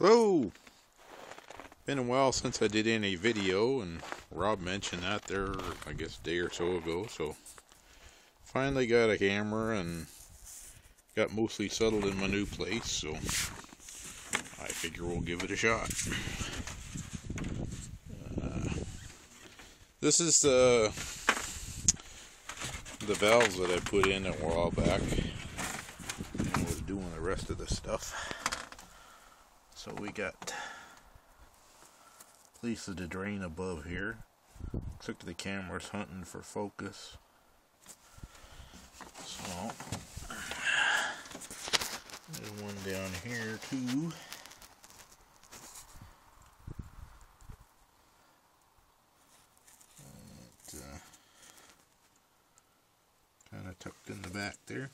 Hello! Been a while since I did any video, and Rob mentioned that there, I guess, a day or so ago. So finally got a camera and got mostly settled in my new place, so I figure we'll give it a shot. This is the valves that I put in a while back, and I was doing the rest of the stuff. So we got places to drain above here. Looks like the camera's hunting for focus. So there's one down here too. Kind of tucked in the back there.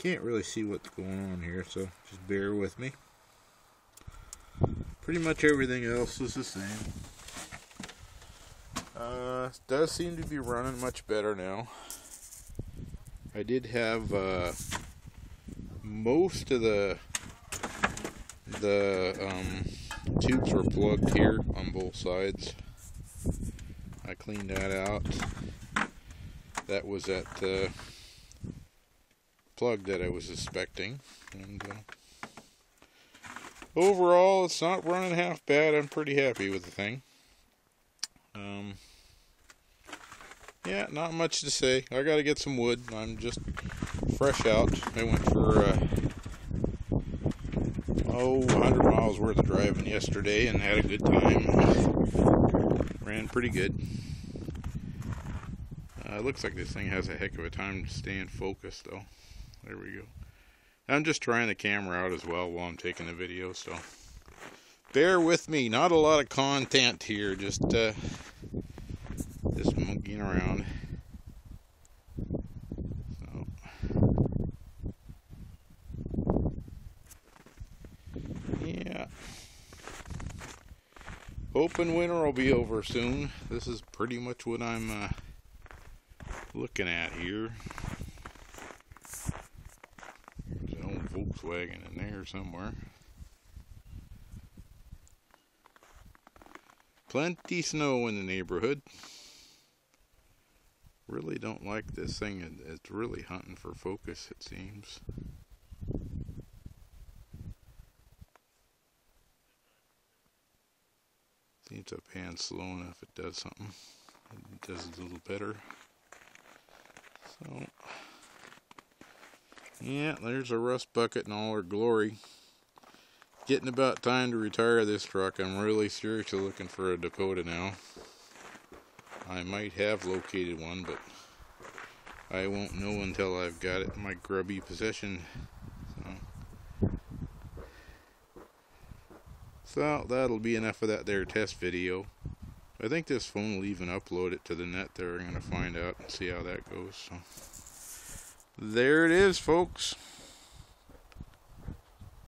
Can't really see what's going on here, so just bear with me. Pretty much everything else is the same. Does seem to be running much better now. I did have most of the tubes were plugged here on both sides. I cleaned that out. That was that plug that I was suspecting, and overall it's not running half bad. I'm pretty happy with the thing. Yeah, not much to say. I gotta get some wood. I'm just fresh out. I went for 100 miles worth of driving yesterday and had a good time. Ran pretty good. It looks like this thing has a heck of a time to stay in focus though. There we go. I'm just trying the camera out as well while I'm taking the video, so bear with me. Not a lot of content here, just monkeying around. So yeah, hoping winter will be over soon. This is pretty much what I'm looking at here. Volkswagen in there somewhere. Plenty snow in the neighborhood. Really don't like this thing. It's really hunting for focus, it seems. Seems to pan slow enough. It does something. It does a little better. So yeah, there's a rust bucket in all her glory. Getting about time to retire this truck. I'm really seriously looking for a Dakota now. I might have located one, but I won't know until I've got it in my grubby possession. So that'll be enough of that there test video. I think this phone will even upload it to the net there. I'm going to find out and see how that goes. So there it is, folks.